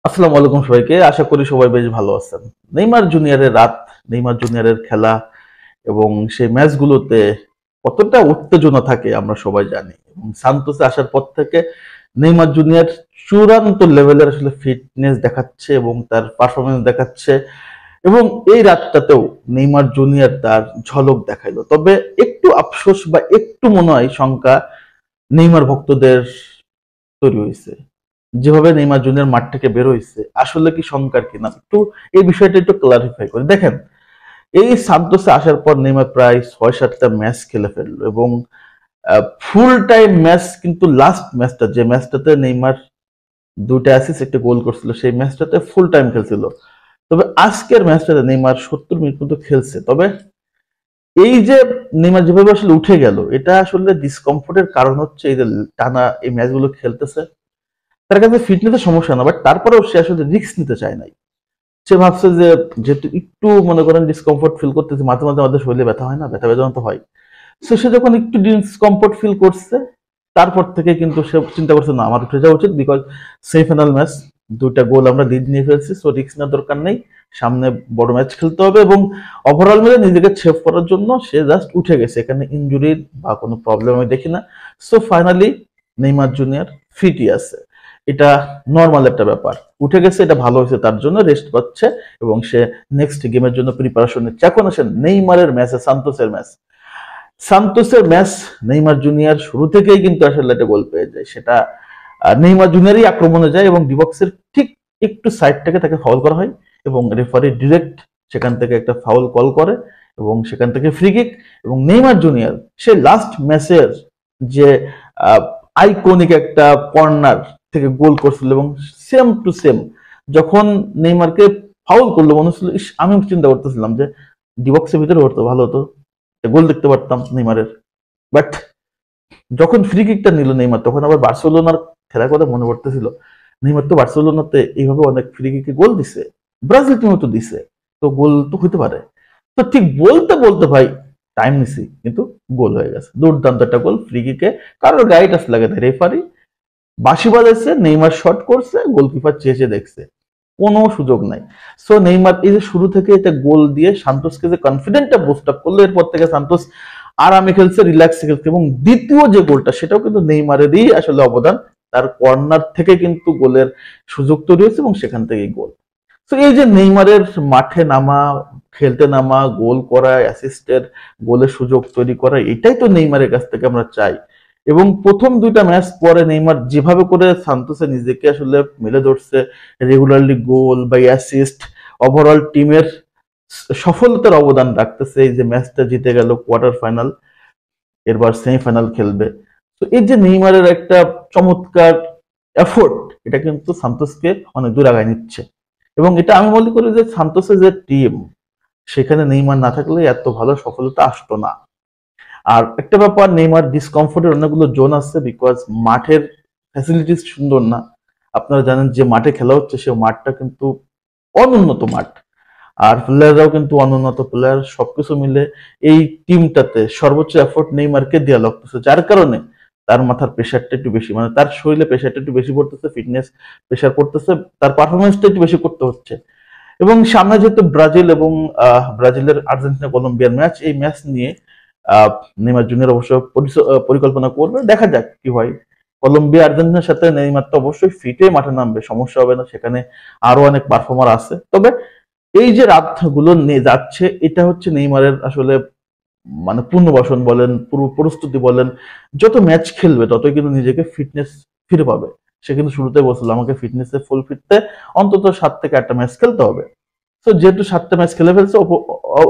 আসসালামু আলাইকুম সবাইকে। আশা করি সবাই বেশ ভালো আছেন। নেইমার জুনিয়রের রাত, নেইমার জুনিয়রের খেলা এবং সেই ম্যাচগুলোতে কতটা উত্তেজনা থাকে আমরা সবাই জানি। এবং সান্তোসে আসার পর থেকে নেইমার জুনিয়র চূড়ান্ত লেভেলের আসলে ফিটনেস দেখাচ্ছে এবং তার পারফরমেন্স দেখাচ্ছে। এবং এই রাতটাতেও নেইমার জুনিয়র তার ঝলক দেখাইলো। তবে একটু আফসোস বা একটু মনে হয় শঙ্কা নেইমার ভক্তদের তৈরি হয়েছে। যেভাবে নেইমার জুনিয়র মাঠ থেকে বের হইছে আসলে কি শঙ্কার কিনা একটু এই বিষয়টা একটু ক্লারিফাই করে দেখেন। এই সান্তোসে আসার পর নেইমার প্রায় ৬-৭টা ম্যাচ খেলে ফেললো এবং ফুল টাইম ম্যাচ কিন্তু লাস্ট ম্যাচটা যে ম্যাচটাতে নেইমার ২টা অ্যাসিস্ট একটা গোল করছিল সেই ম্যাচটাতে ফুল টাইম খেলছিল। তবে আজকের ম্যাচটাতে নেইমার ৭০ মিনিট পর্যন্ত খেলছে। তবে এই যে নেইমার যেভাবে আসলে উঠে গেল এটা আসলে ডিসকমফোর্টের কারণ হচ্ছে এই যে টানা এই ম্যাচগুলো খেলতেছে। তার কাছে ফিটনেসের সমস্যা না, বাট তারপরেও সে আসলে রিস্ক নিতে চায় নাই। সে ভাবছে যে যেহেতু একটু মনে করেন ডিসকমফোর্ট ফিল করতেছে, মাঝে মাঝে আমাদের শরীরে ব্যথা হয় না, ব্যথা বেদনা তো হয়। সো সে যখন একটু ডিসকমফোর্ট ফিল করছে তারপর থেকে কিন্তু সে চিন্তা করছে না আমার উঠে যাওয়া উচিত, বিকজ সেমিফাইনাল ম্যাচ ২টা গোল আমরা লিড নিয়ে ফেলছি, সো রিস্ক নেওয়ার দরকার নেই, সামনে বড় ম্যাচ খেলতে হবে। এবং ওভারঅল মিলে নিজেকে সেভ করার জন্য সে জাস্ট উঠে গেছে, এখানে ইনজুরির বা কোনো প্রবলেম আমি দেখি না। সো ফাইনালি নেইমার জুনিয়র ফিটই আছে, এটা নর্মাল একটা ব্যাপার। উঠে গেছে, এটা ভালো হয়েছে, তার জন্য রেস্ট পাচ্ছে এবং সে নেক্সট গেমের জন্য প্রিপারেশন নিচ্ছে। এখন আসে নেইমারের ম্যাচে, সান্তোসের ম্যাচ। সান্তোসের ম্যাচ নেইমার জুনিয়র শুরু থেকেই কিন্তু আসলে একটা গোল পেয়ে যায়, সেটা নেইমার জুনিয়রই আক্রমণে যায় এবং ডিবক্সের ঠিক একটু সাইড থেকে তাকে ফাউল করা হয় এবং রেফারি ডিরেক্ট সেখান থেকে একটা ফাউল কল করে এবং সেখান থেকে ফ্রি কিক। এবং নেইমার জুনিয়র সে লাস্ট ম্যাচের যে আইকনিক একটা কর্নার থেকে গোল করছিল এবং সেম টু সেম যখন নেইমারকে ফাউল করলো মনে হচ্ছিল, আমি চিন্তা করতেছিলাম যে ডিবক্সের ভিতরে হতো ভালো হতো, গোল দেখতে পারতাম নেইমারের। বাট যখন ফ্রি কিকটা নিল নেইমার তখন আবার বার্সেলোনার খেলার কথা মনে পড়তেছিল। নেইমার তো বার্সেলোনাতে এইভাবে অনেক ফ্রি কিকে গোল দিছে, ব্রাজিল টিমও তো দিছে, তো গোল তো হইতে পারে। তো ঠিক বলতে বলতে ভাই টাইম নিছি কিন্তু গোল হয়ে গেছে, দুর্দান্ত একটা গোল ফ্রি কিকে। কারোর গায়ে টাচ লাগে না, রেফারি বাঁশি বাজাইছে, নেইমার শট করছে, গোলকিপার চেঁচে দেখছে, কোনো সুযোগ নাই। সো নেইমার এই যে শুরু থেকে এটা গোল দিয়ে সান্তোসকে যে কনফিডেন্টটা বুস্ট আপ করলো, এরপর থেকে সান্তোস আরামে খেলছে, রিল্যাক্সে খেলছে। এবং দ্বিতীয় যে গোলটা সেটাও কিন্তু নেইমারেরই আসলে অবদান, তার কর্নার থেকে কিন্তু গোলের সুযোগ তৈরি হয়েছে এবং সেখান থেকেই গোল। তো এই যে নেইমারের মাঠে নামা, খেলতে নামা, গোল করা, অ্যাসিস্টের, গোলের সুযোগ তৈরি করা, এটাই তো নেইমারের কাছ থেকে আমরা চাই। এবং প্রথম ২টা ম্যাচ পরে নেইমার যেভাবে করে সান্তোসে নিজেকে আসলে মেলে ধরছে, রেগুলারলি গোল বা অ্যাসিস্ট, ওভারঅল টিমের সফলতার অবদান রাখতেছে। এই যে ম্যাচটা জিতে গেল কোয়ার্টার ফাইনাল, এরবার সেমিফাইনাল খেলবে। তো এই যে নেইমারের একটা চমৎকার এফোর্ট, এটা কিন্তু সান্তোসকে অনেক দূর আগায় নিচ্ছে। এবং এটা আমি মনে করি যে সান্তোসের যে টিম, সেখানে নেইমার না থাকলে এত ভালো সফলতা আসতো না। আর একটা ব্যাপার, নেইমার ডিসকমফোর্টের অনেকগুলো জোন আছে, বিকজ মাঠের ফ্যাসিলিটিস সুন্দর না। আপনারা জানেন যে মাঠে খেলা হচ্ছে সে মাঠটা কিন্তু অনুন্নত মাঠ, আর প্লেয়াররাও কিন্তু অনুন্নত প্লেয়ার। সবকিছু মিলে এই টিমটাতে সর্বোচ্চ এফোর্ট নেইমারকে দেওয়া লাগতেছে, যার কারণে তার মাথার প্রেশারটা একটু বেশি, মানে তার শরীরে প্রেশারটা একটু বেশি পড়তেছে, ফিটনেস প্রেশার পড়তেছে, তার পারফরমেন্সটা একটু বেশি করতে হচ্ছে। এবং সামনে যেহেতু ব্রাজিল এবং ব্রাজিলের আর্জেন্টিনা কলম্বিয়ার ম্যাচ, এই ম্যাচ নিয়ে আহ, নেইমার জুনিয়র অবশ্য পরিকল্পনা করবে, দেখা যাক কি হয়। কলম্বিয়া আর্জেন্টিনার সাথে নেইমার তো অবশ্যই ফিটে মাঠে নামবে, সমস্যা হবে না, সেখানে আরো অনেক পারফর্মার আছে। তবে এই যে রাতগুলো নিয়ে যাচ্ছে এটা হচ্ছে নেইমারের আসলে মানে পুনর্বাসন বলেন, পুরো প্রস্তুতি বলেন, যত ম্যাচ খেলবে ততই কিন্তু নিজেকে ফিটনেস ফিরে পাবে। সে কিন্তু শুরুতে বলছিল আমাকে ফিটনেসে ফুল ফিটতে অন্তত ৭ থেকে ৮টা ম্যাচ খেলতে হবে। তো যেহেতু ৭টা ম্যাচ খেলে ফেলছে,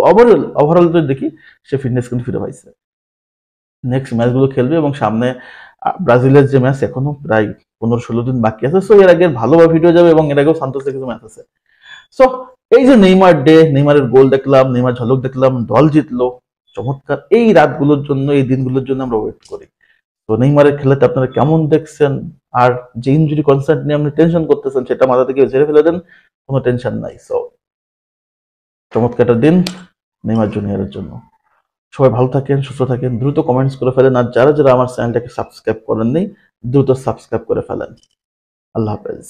ওভারঅল ওভারঅল যদি দেখি সে ফিটনেস কিন্তু ফিরে পাইছে। নেক্সট ম্যাচগুলো খেলবে এবং সামনে ব্রাজিলের যে ম্যাচ এখনো প্রায় ১৫-১৬ দিন বাকি আছে। সো এর আগে ভালোভাবে ভিডিও যাবে এবং এর আগেও সান্তোসের কিছু ম্যাচ আছে। সো এই যে নেইমার ডে, নেইমারের গোল দেখলাম, নেইমার ঝলক দেখলাম, দল জিতলো, চমৎকার। এই রাতগুলোর জন্য, এই দিনগুলোর জন্য আমরা ওয়েট করি। তো নেইমারের খেলাতে আপনারা কেমন দেখছেন? আর যে ইনজুরি কনসার্ট নিয়ে আপনি টেনশন করতেছেন সেটা মাথা থেকে ঝেড়ে ফেলে দেন, কোনো টেনশন নাই। সো চমৎকার একটা দিন নেইমার জুনিয়রের জন্য। সবাই ভালো থাকেন, সুস্থ থাকেন, দ্রুত কমেন্টস করে ফেলেন। আর যারা যারা আমার চ্যানেলটাকে সাবস্ক্রাইব করেননি দ্রুত সাবস্ক্রাইব করে ফেলেন। আল্লাহ হাফেজ।